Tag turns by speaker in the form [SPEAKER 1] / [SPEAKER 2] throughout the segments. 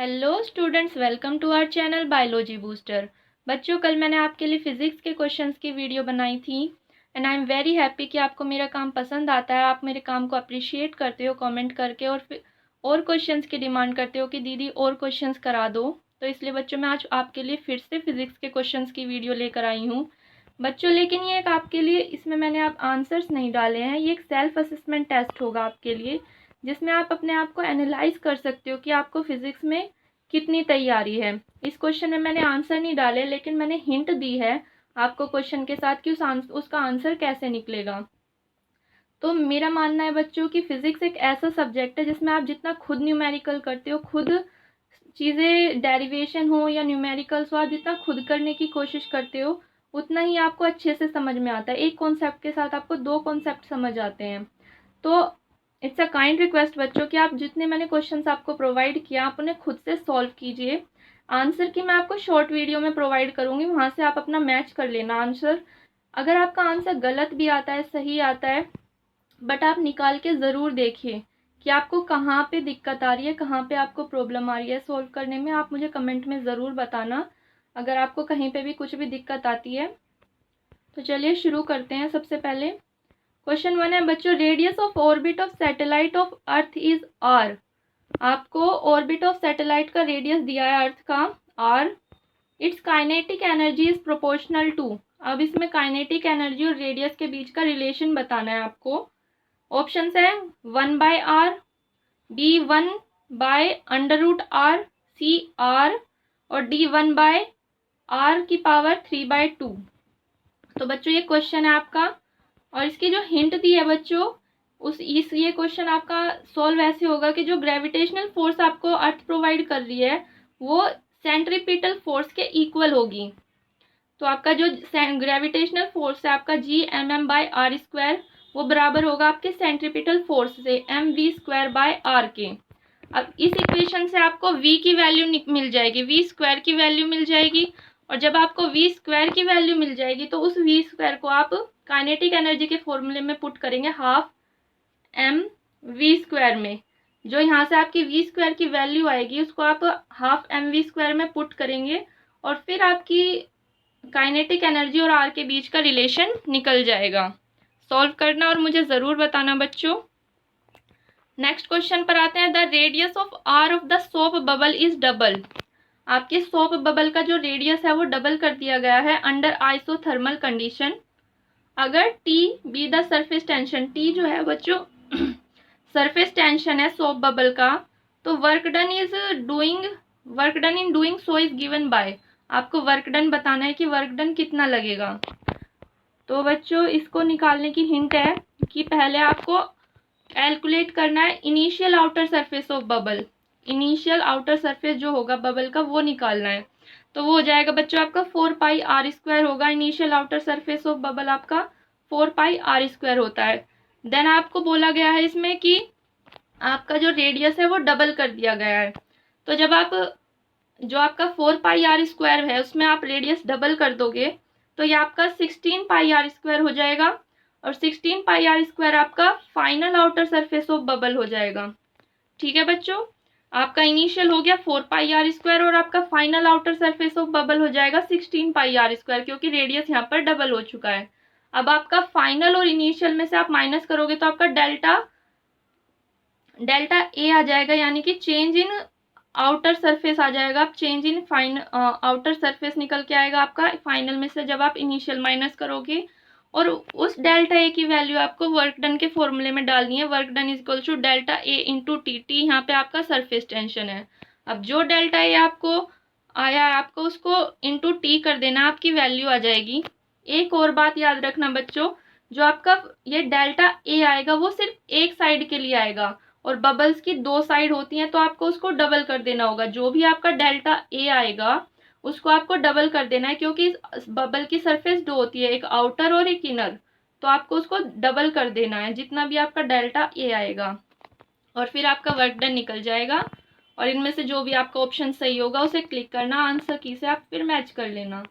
[SPEAKER 1] Hello students, welcome to our channel biology booster. बच्चों, कल मैंने आपके लिए फिजिक्स के क्वेश्चंस की वीडियो बनाई थी and I am very happy कि आपको मेरा काम पसंद आता है। आप मेरे काम को अप्रिशिएट करते हो कमेंट करके और क्वेश्चंस की डिमांड करते हो कि दीदी और क्वेश्चंस करा दो। तो इसलिए बच्चों मैं आज आपके लिए फिर से फिजिक्स के क्वेश्चंस की वीडियो लेकर आई हूँ बच्चों। लेकिन ये एक आपके लिए, इसमें मैंने आप आंसर्स नहीं डाले हैं, ये एक सेल्फ असेसमेंट टेस्ट होगा आपके लिए, जिसमें आप अपने आप को एनालाइज कर सकते हो कि आपको फिजिक्स में कितनी तैयारी है। इस क्वेश्चन में मैंने आंसर नहीं डाले, लेकिन मैंने हिंट दी है आपको क्वेश्चन के साथ कि उसका आंसर कैसे निकलेगा। तो मेरा मानना है बच्चों कि फिजिक्स एक ऐसा सब्जेक्ट है जिसमें आप जितना खुद न्यूमेरिकल करते हो, खुद चीज़ें डेरिवेशन हो या न्यूमेरिकल्स हो, आप जितना खुद करने की कोशिश करते हो उतना ही आपको अच्छे से समझ में आता है। एक कॉन्सेप्ट के साथ आपको दो कॉन्सेप्ट समझ आते हैं। तो इट्स अ काइंड रिक्वेस्ट बच्चों कि आप जितने मैंने क्वेश्चंस आपको प्रोवाइड किया आप उन्हें खुद से सॉल्व कीजिए। आंसर की मैं आपको शॉर्ट वीडियो में प्रोवाइड करूंगी, वहां से आप अपना मैच कर लेना आंसर। अगर आपका आंसर गलत भी आता है सही आता है, बट आप निकाल के ज़रूर देखिए कि आपको कहाँ पे दिक्कत आ रही है, कहाँ पे आपको प्रॉब्लम आ रही है सॉल्व करने में। आप मुझे कमेंट में ज़रूर बताना अगर आपको कहीं पे भी कुछ भी दिक्कत आती है। तो चलिए शुरू करते हैं। सबसे पहले क्वेश्चन 1 है बच्चों, radius of orbit of satellite of earth is R. आपको ऑर्बिट ऑफ सैटेलाइट का रेडियस दिया है अर्थ का R. Its kinetic energy is proportional to. अब इसमें काइनेटिक एनर्जी और रेडियस के बीच का रिलेशन बताना है आपको। ऑप्शंस है 1/r, बी 1/√r, सी r और डी 1/r⁻3/2। तो बच्चों ये क्वेश्चन है आपका, और इसकी जो हिंट दी है बच्चों ये क्वेश्चन आपका सॉल्व ऐसे होगा कि जो ग्रेविटेशनल फोर्स आपको अर्थ प्रोवाइड कर रही है वो सेंट्रीपिटल फोर्स के इक्वल होगी। तो आपका जो ग्रेविटेशनल फोर्स है आपका Gmm/r², वो बराबर होगा आपके सेंट्रीपिटल फोर्स से mv²/r के। अब इस इक्वेशन से आपको v की वैल्यू मिल जाएगी, v² की वैल्यू मिल जाएगी। और जब आपको v² की वैल्यू मिल जाएगी तो उस v² को आप काइनेटिक एनर्जी के फॉर्मूले में पुट करेंगे हाफ mv² में। जो यहाँ से आपकी v² की वैल्यू आएगी उसको आप हाफ mv² में पुट करेंगे और फिर आपकी काइनेटिक एनर्जी और आर के बीच का रिलेशन निकल जाएगा। सॉल्व करना और मुझे ज़रूर बताना बच्चों। नेक्स्ट क्वेश्चन पर आते हैं। The radius of R of the soap bubble is double. आपके सोप बबल का जो रेडियस है वो डबल कर दिया गया है अंडर आइसोथर्मल कंडीशन। अगर T be the surface tension, T जो है बच्चों सरफेस टेंशन है सोप बबल का, तो work done in doing so is given by. आपको वर्क डन बताना है कि वर्क डन कितना लगेगा। तो बच्चों इसको निकालने की हिंट है कि पहले आपको कैलकुलेट करना है initial outer surface of bubble. Initial outer surface जो होगा बबल का वो निकालना है। तो वो हो जाएगा बच्चों आपका 4πr² होगा। Initial outer surface of bubble आपका 4πr² होता है। देन आपको बोला गया है इसमें कि आपका जो रेडियस है वो डबल कर दिया गया है। तो जब आप जो आपका 4πr² है उसमें आप रेडियस डबल कर दोगे तो ये आपका 16πr² हो जाएगा। और 16πr² आपका final outer surface of bubble हो जाएगा। ठीक है बच्चों, आपका इनिशियल हो गया 4πr² और आपका final outer surface of bubble हो जाएगा 16πr², क्योंकि रेडियस यहाँ पर डबल हो चुका है। अब आपका फाइनल और इनिशियल में से आप माइनस करोगे तो आपका डेल्टा ए आ जाएगा, यानी कि चेंज इन आउटर सरफेस आ जाएगा। आप चेंज इन आउटर सरफेस निकल के आएगा आपका फाइनल में से जब आप इनिशियल माइनस करोगे। और उस डेल्टा ए की वैल्यू आपको वर्क डन के फॉर्मूले में डालनी है। Work done is equal to delta A into T. T यहाँ पे आपका सरफेस टेंशन है। अब जो डेल्टा ए आपको आया है आपको उसको इंटू टी कर देना, आपकी वैल्यू आ जाएगी। एक और बात याद रखना बच्चों, जो आपका ये डेल्टा ए आएगा वो सिर्फ एक साइड के लिए आएगा और बबल्स की दो साइड होती हैं, तो आपको उसको डबल कर देना होगा। जो भी आपका डेल्टा ए आएगा उसको आपको डबल कर देना है, क्योंकि इस बबल की सरफेस दो होती है, एक आउटर और एक इनर। तो आपको उसको डबल कर देना है जितना भी आपका डेल्टा ए आएगा, और फिर आपका वर्क डन निकल जाएगा। और इनमें से जो भी आपका ऑप्शन सही होगा उसे क्लिक करना, आंसर की से आप फिर मैच कर लेना।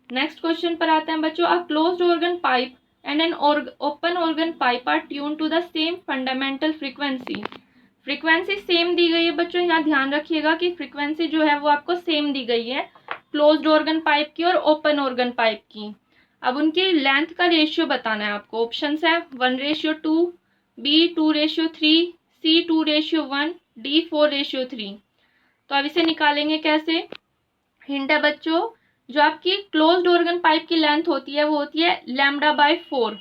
[SPEAKER 1] नेक्स्ट क्वेश्चन पर आते हैं बच्चों। A closed organ pipe and an open organ pipe are tuned to the same fundamental frequency. Frequency same दी गई है बच्चों, यहाँ ध्यान रखिएगा कि फ्रीक्वेंसी जो है वो आपको सेम दी गई है क्लोज्ड ऑर्गन पाइप की और ओपन ऑर्गन पाइप की। अब उनकी लेंथ का रेशियो बताना है आपको। ऑप्शंस है 1:2, बी 2:3, सी 2:1, डी 4:3। तो अब इसे निकालेंगे कैसे। हिंट है बच्चों, जो आपकी क्लोज्ड ऑर्गन पाइप की लेंथ होती है वो होती है λ/4,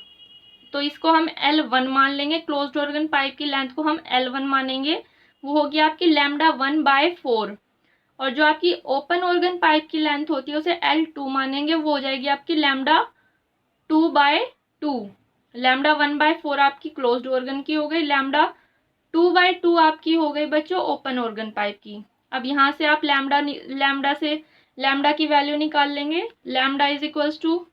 [SPEAKER 1] तो इसको हम L1 मान लेंगे। क्लोज्ड ऑर्गन पाइप की लेंथ को हम L1 मानेंगे, वो होगी आपकी λ1/4। और जो आपकी ओपन ऑर्गन पाइप की लेंथ होती है उसे L2 मानेंगे, वो हो जाएगी आपकी λ2/2। λ1/4 आपकी क्लोज्ड ऑर्गन की हो गई, λ2/2 आपकी हो गई बच्चों ओपन ऑर्गन पाइप की। अब यहाँ से आप लैम्डा की वैल्यू निकाल लेंगे। Lambda is equals to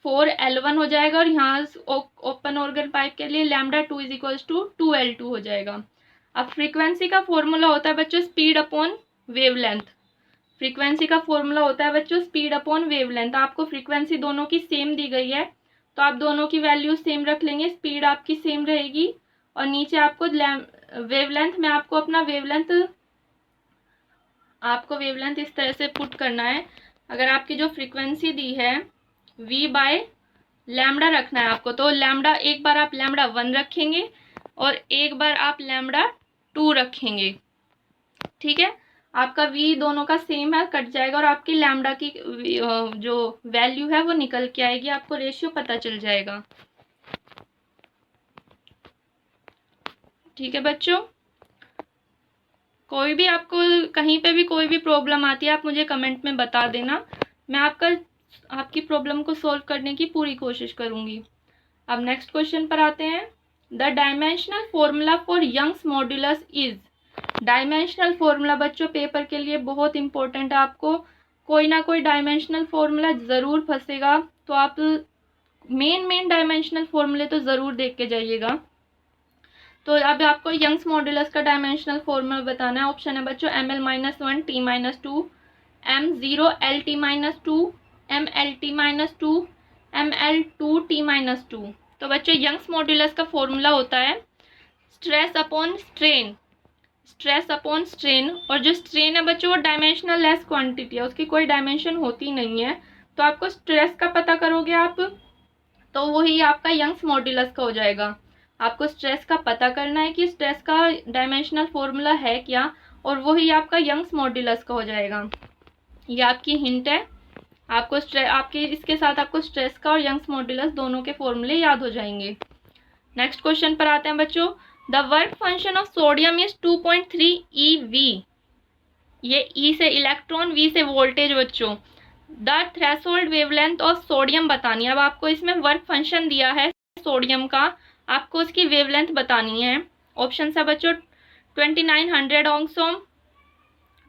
[SPEAKER 1] 4L1 हो जाएगा, और यहाँ ओपन ऑर्गन पाइप के लिए λ2 इज इक्वल्स टू 2L2 हो जाएगा। अब फ्रीक्वेंसी का फॉर्मूला होता है बच्चों स्पीड अपॉन वेवलेंथ। फ्रीक्वेंसी का फॉर्मूला होता है बच्चों स्पीड अपॉन वेवलेंथ। आपको फ्रीक्वेंसी दोनों की सेम दी गई है तो आप दोनों की वैल्यू सेम रख लेंगे, स्पीड आपकी सेम रहेगी। और नीचे आपको वेवलेंथ में आपको वेवलेंथ इस तरह से पुट करना है। अगर आपकी जो फ्रीक्वेंसी दी है v/λ रखना है आपको, तो लैम्डा एक बार आप λ1 रखेंगे और एक बार आप λ2 रखेंगे। ठीक है, आपका v दोनों का सेम है, कट जाएगा और आपकी लैम्डा की जो वैल्यू है वो निकल के आएगी, आपको रेशियो पता चल जाएगा। ठीक है बच्चों, कोई भी आपको कहीं पे भी कोई भी प्रॉब्लम आती है आप मुझे कमेंट में बता देना, मैं आपकी प्रॉब्लम को सॉल्व करने की पूरी कोशिश करूंगी। अब नेक्स्ट क्वेश्चन पर आते हैं। The dimensional formula for Young's modulus is. Dimensional formula बच्चों पेपर के लिए बहुत इंपॉर्टेंट है, आपको कोई ना कोई डायमेंशनल फॉर्मूला ज़रूर फंसेगा, तो आप मेन डायमेंशनल फॉर्मूले तो ज़रूर देख के जाइएगा। तो अब आपको यंग्स मॉड्यूलस का डायमेंशनल फॉर्मूला बताना है। ऑप्शन है बच्चों ml-1 t-2, m0 lt-2, mlt-2, ml2 t-2। तो बच्चों यंग्स मॉड्यूलस का फॉर्मूला होता है stress upon strain, stress upon strain. और जो स्ट्रेन है बच्चों वो डायमेंशनल लेस क्वांटिटी है, उसकी कोई डायमेंशन होती नहीं है, तो आपको स्ट्रेस का पता करोगे आप तो वही आपका यंग्स मॉड्यूलस का हो जाएगा। आपको स्ट्रेस का पता करना है कि स्ट्रेस का डायमेंशनल फॉर्मूला है क्या, और वही आपका यंग्स मॉड्यूलस का हो जाएगा। ये आपकी हिंट है, आपके इसके साथ आपको स्ट्रेस का और यंग्स मॉड्यूलस दोनों के फॉर्मूले याद हो जाएंगे। नेक्स्ट क्वेश्चन पर आते हैं बच्चों। The work function of sodium is 2.3 eV। ये E से इलेक्ट्रॉन, V से वोल्टेज बच्चों। The threshold wavelength of sodium बतानी है। अब आपको इसमें वर्क फंक्शन दिया है सोडियम का, आपको उसकी वेवलेंथ बतानी है। ऑप्शन है बच्चों 2900 ऑंगस्ट्रॉम,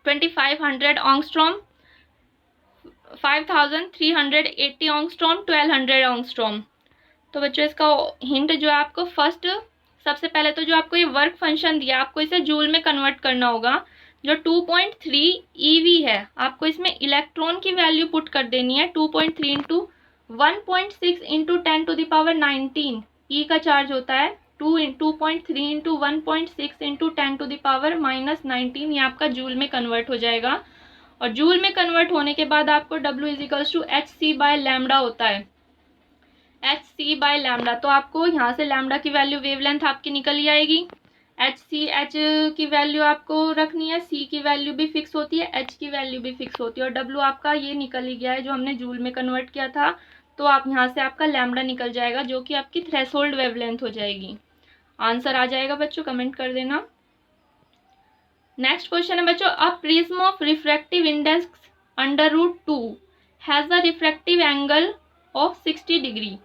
[SPEAKER 1] 2500 ऑंगस्ट्रॉम, 5380 ऑंगस्ट्रॉम, 1200 ऑंगस्ट्रॉम। तो बच्चों इसका हिंट जो है आपको फर्स्ट, सबसे पहले तो जो आपको ये वर्क फंक्शन दिया आपको इसे जूल में कन्वर्ट करना होगा। जो 2.3 eV है आपको इसमें इलेक्ट्रॉन की वैल्यू पुट कर देनी है 2.3 इंटू 1.6 इंटू 10⁻19 E का चार्ज होता है 2.3 इंटू 1.6 इंटू 10⁻−19, ये आपका जूल में कन्वर्ट हो जाएगा। और जूल में कन्वर्ट होने के बाद आपको W is equals to hc/λ होता है, hc/λ। तो आपको यहाँ से लैम्डा की वैल्यू वेवलेंथ आपकी निकल ही आएगी। H की वैल्यू आपको रखनी है, C की वैल्यू भी फिक्स होती है, H की वैल्यू भी फिक्स होती है, और W आपका ये निकल ही गया है जो हमने जूल में कन्वर्ट किया था। तो आप यहाँ से आपका लैम्डा निकल जाएगा जो कि आपकी थ्रेशोल्ड वेवलेंथ हो जाएगी। आंसर आ जाएगा बच्चों, कमेंट कर देना। नेक्स्ट क्वेश्चन है बच्चों, a prism of refractive index √2 has a refractive angle of 60 degree.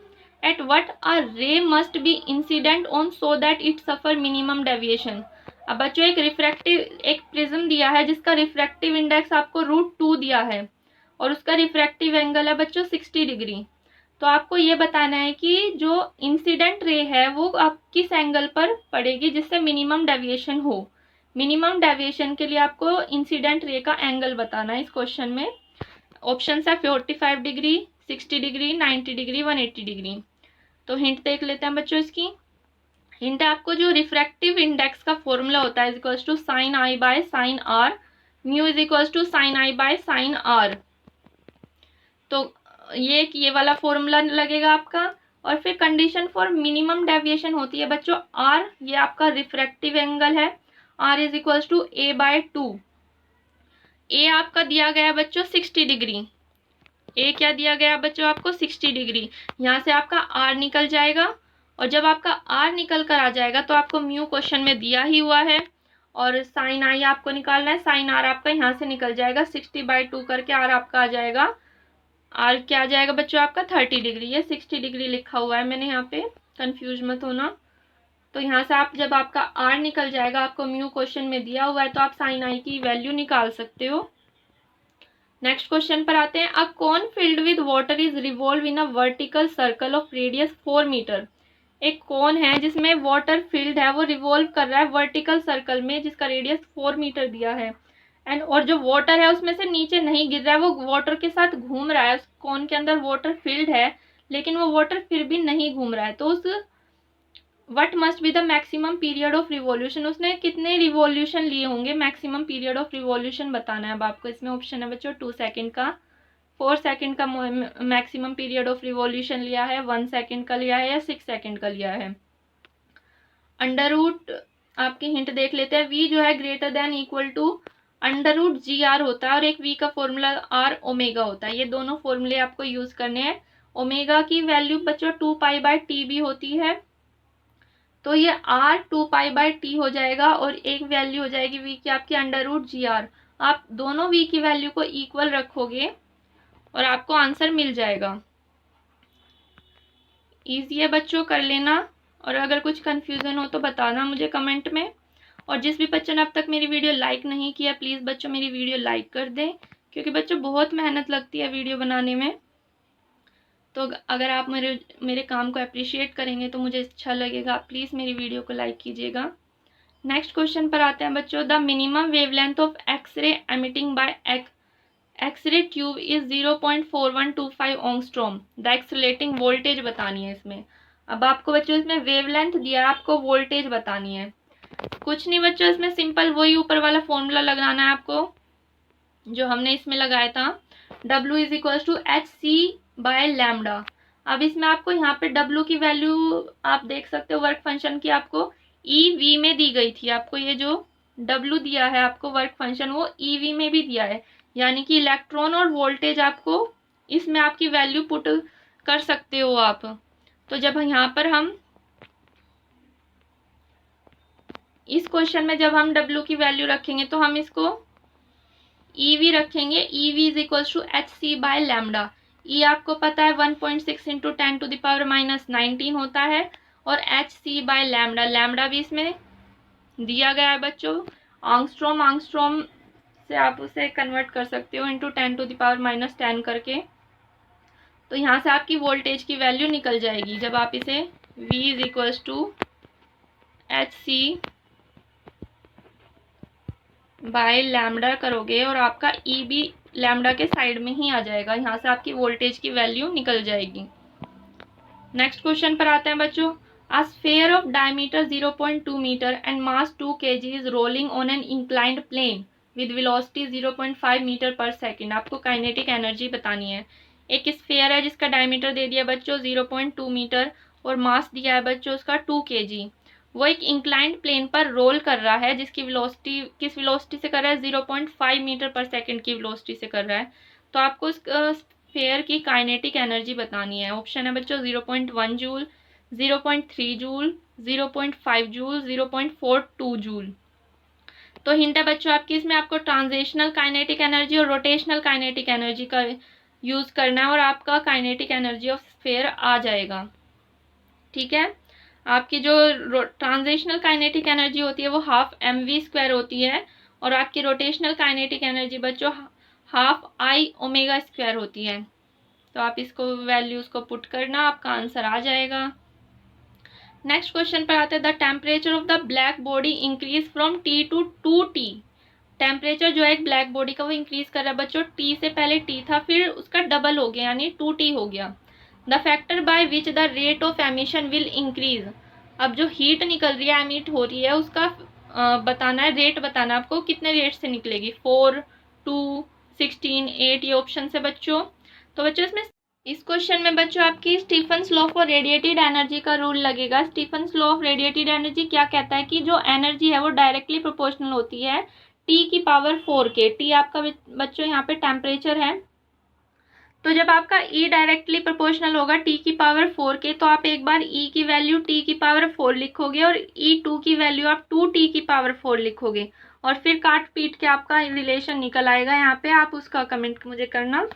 [SPEAKER 1] At what a ray must be incident on so that it suffer minimum deviation। अब बच्चों एक प्रिज्म दिया है जिसका रिफ्रैक्टिव इंडेक्स आपको √2 दिया है और उसका रिफ्रैक्टिव एंगल है बच्चों 60 डिग्री। तो आपको ये बताना है कि जो इंसिडेंट रे है वो आप किस एंगल पर पड़ेगी जिससे मिनिमम डेविएशन हो। मिनिमम डेविएशन के लिए आपको इंसिडेंट रे का एंगल बताना है इस क्वेश्चन में। ऑप्शन है 45 डिग्री, 60 डिग्री, 90 डिग्री, 180 डिग्री। तो हिंट देख लेते हैं बच्चों इसकी। हिंट है आपको, जो रिफ्रैक्टिव इंडेक्स का फॉर्मूला होता है is to sine I by sine R, mu is equals to sine I by sine R. तो ये वाला फॉर्मूला लगेगा आपका। और फिर कंडीशन फॉर मिनिमम डेविएशन होती है बच्चों आर, ये आपका रिफ्रैक्टिव एंगल है, R is equals to A by 2। A आपका दिया गया बच्चों 60 डिग्री, ए क्या दिया गया बच्चों आपको 60 डिग्री। यहाँ से आपका आर निकल जाएगा, और जब आपका आर निकल कर आ जाएगा तो आपको म्यू क्वेश्चन में दिया ही हुआ है, और साइन आई आपको निकालना है, साइन आर आपका यहाँ से निकल जाएगा 60/2 करके, आर आपका आ जाएगा, आर क्या आ जाएगा बच्चों आपका 30 डिग्री। ये 60 डिग्री लिखा हुआ है मैंने यहाँ पे, कंफ्यूज मत होना। तो यहाँ से आप जब आपका आर निकल जाएगा, आपको म्यू क्वेश्चन में दिया हुआ है, तो आप साइन आई की वैल्यू निकाल सकते हो। नेक्स्ट क्वेश्चन पर आते हैं। A cone filled with water is revolve in a vertical circle of radius 4 metre. एक कोन है जिसमें वाटर फिल्ड है, वो रिवॉल्व कर रहा है वर्टिकल सर्कल में जिसका रेडियस 4 मीटर दिया है, एंड और जो वाटर है उसमें से नीचे नहीं गिर रहा है, वो वाटर के साथ घूम रहा है। उस कोन के अंदर वाटर फिल्ड है लेकिन वो वाटर फिर भी नहीं घूम रहा है, तो उस what must be the maximum period of revolution, उसने कितने रिवॉल्यूशन लिए होंगे, मैक्सिमम पीरियड ऑफ रिवॉल्यूशन बताना है अब आपको। इसमें ऑप्शन है बच्चों 2 सेकेंड का, 4 सेकेंड का मैक्सिमम पीरियड ऑफ रिवॉल्यूशन लिया है, 1 सेकेंड का लिया है, या 6 सेकेंड का लिया है। अंडर रूट आपकी हिंट देख लेते हैं। वी जो है greater than equal to under root G R होता है, और एक वी का फॉर्मूला आर ओमेगा होता है। ये दोनों फॉर्मूले आपको यूज करने हैं। ओमेगा की वैल्यू बच्चों 2π/t भी होती है, तो ये आर 2π/t हो जाएगा, और एक वैल्यू हो जाएगी वी की आपकी अंडर रूट जी आर। आप दोनों वी की वैल्यू को इक्वल रखोगे और आपको आंसर मिल जाएगा। इजी है बच्चों, कर लेना, और अगर कुछ कंफ्यूजन हो तो बताना मुझे कमेंट में। और जिस भी बच्चों ने अब तक मेरी वीडियो लाइक नहीं किया, प्लीज़ बच्चों मेरी वीडियो लाइक कर दें, क्योंकि बच्चों बहुत मेहनत लगती है वीडियो बनाने में। तो अगर आप मेरे काम को अप्रिशिएट करेंगे तो मुझे अच्छा लगेगा। आप प्लीज़ मेरी वीडियो को लाइक कीजिएगा। नेक्स्ट क्वेश्चन पर आते हैं बच्चों। The minimum wavelength of x-ray emitting by x-ray tube is 0.4125 angstrom. The accelerating voltage बतानी है इसमें। अब आपको बच्चों इसमें वेवलेंथ दिया है, आपको वोल्टेज बतानी है। कुछ नहीं बच्चों, इसमें सिंपल वही ऊपर वाला फॉर्मूला लगाना है आपको जो हमने इसमें लगाया था, W is equal to hc/λ। अब इसमें आपको यहाँ पे W की वैल्यू आप देख सकते हो वर्क फंक्शन की, आपको EV में दी गई थी। आपको ये जो W दिया है आपको वर्क फंक्शन, वो EV में भी दिया है, यानी कि इलेक्ट्रॉन और वोल्टेज आपको इसमें आपकी वैल्यू पुट कर सकते हो आप। तो जब यहाँ पर हम इस क्वेश्चन में जब हम W की वैल्यू रखेंगे तो हम इसको EV रखेंगे। EV is equal to hc/λ। E आपको पता है 1.6 इंटू 10⁻⁻19 होता है, और hc/λ, लैम्डा भी इसमें दिया गया है बच्चों। आंगस्ट्रॉम से आप उसे कन्वर्ट कर सकते हो इंटू 10⁻⁻10 करके। तो यहाँ से आपकी वोल्टेज की वैल्यू निकल जाएगी जब आप इसे V is equal to hc/λ करोगे, और आपका E भी लैम्डा के साइड में ही आ जाएगा। यहाँ से आपकी वोल्टेज की वैल्यू निकल जाएगी। नेक्स्ट क्वेश्चन पर आते हैं बच्चों। A sphere of diameter 0.2 metre and mass 2 kg is rolling on an inclined plane with velocity 0.5 metre per second. आपको काइनेटिक एनर्जी बतानी है। एक स्फीयर है जिसका डायमीटर दे दिया बच्चों 0.2 मीटर, और मास दिया है बच्चों उसका 2 kg। वो एक इंक्लाइंड प्लेन पर रोल कर रहा है, जिसकी वेलोसिटी किस वेलोसिटी से कर रहा है, 0.5 मीटर पर सेकंड की वेलोसिटी से कर रहा है। तो आपको उस स्फीयर की काइनेटिक एनर्जी बतानी है। ऑप्शन है बच्चों 0.1 जूल, 0.3 जूल, 0.5 जूल, 0.42 जूल। तो हिंट है बच्चों आपकी इसमें, आपको ट्रांजिशनल काइनेटिक एनर्जी और रोटेशनल काइनेटिक एनर्जी का यूज करना है, और आपका काइनेटिक एनर्जी ऑफ स्फीयर आ जाएगा। ठीक है, आपकी जो ट्रांजिशनल काइनेटिक एनर्जी होती है वो 1/2 mv² होती है, और आपकी रोटेशनल काइनेटिक एनर्जी बच्चों 1/2 I⍵² होती है। तो आप इसको वैल्यूज को पुट करना, आपका आंसर आ जाएगा। नेक्स्ट क्वेश्चन पर आते हैं। The temperature of the black body increase from T to 2T। Temperature जो है एक ब्लैक बॉडी का वो इंक्रीज कर रहा है बच्चों। T से पहले T था, फिर उसका डबल हो गया यानी 2T हो गया। The factor by which the rate of emission will increase. अब जो हीट निकल रही है, एमिट हो रही है, उसका बताना है, रेट बताना है आपको, कितने रेट से निकलेगी, 4, 2, 16, 8, ये ऑप्शन है बच्चों। तो बच्चों इसमें इस क्वेश्चन में बच्चों आपकी Stefan's law for radiated energy का रूल लगेगा। Stefan's law of radiated energy क्या कहता है कि जो एनर्जी है वो डायरेक्टली प्रोपोर्शनल होती है टी की पावर 4 के। टी आपका बच्चों यहाँ पे टेम्परेचर है, तो जब आपका E डायरेक्टली प्रोपोर्शनल होगा टी की पावर 4 के, तो आप एक बार E की वैल्यू टी की पावर 4 लिखोगे और E2 की वैल्यू आप 2t की पावर 4 लिखोगे, और फिर काट पीट के आपका रिलेशन निकल आएगा। यहाँ पे आप उसका कमेंट मुझे करना।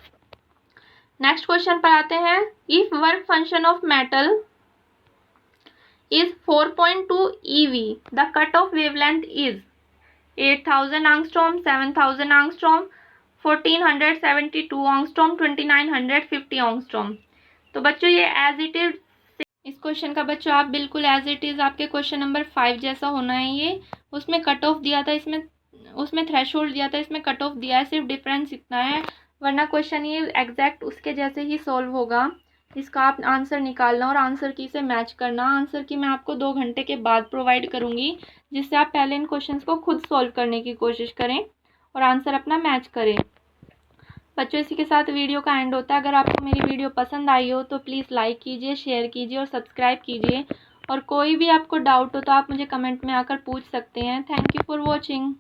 [SPEAKER 1] नेक्स्ट क्वेश्चन पर आते हैं। If work function of metal is 4.2 EV, the cut off wavelength is 8000 आंगस्ट्रॉम, 7000 आंगस्ट्रॉम, 1472 आंगस्ट्रॉम, 2950 आंगस्ट्रॉम। तो बच्चों ये एज इट इज, इस क्वेश्चन का बच्चों आप बिल्कुल एज इट इज आपके क्वेश्चन नंबर 5 जैसा होना है ये। उसमें कट ऑफ दिया था, इसमें उसमें थ्रेशोल्ड दिया था, इसमें कट ऑफ दिया है, सिर्फ डिफरेंस इतना है, वरना क्वेश्चन ये एग्जैक्ट उसके जैसे ही सॉल्व होगा। इसका आप आंसर निकालना और आंसर की से मैच करना। आंसर की मैं आपको 2 घंटे के बाद प्रोवाइड करूँगी, जिससे आप पहले इन क्वेश्चंस को खुद सॉल्व करने की कोशिश करें और आंसर अपना मैच करें। बच्चों इसी के साथ वीडियो का एंड होता है। अगर आपको मेरी वीडियो पसंद आई हो तो प्लीज़ लाइक कीजिए, शेयर कीजिए और सब्सक्राइब कीजिए। और कोई भी आपको डाउट हो तो आप मुझे कमेंट में आकर पूछ सकते हैं। Thank you for watching.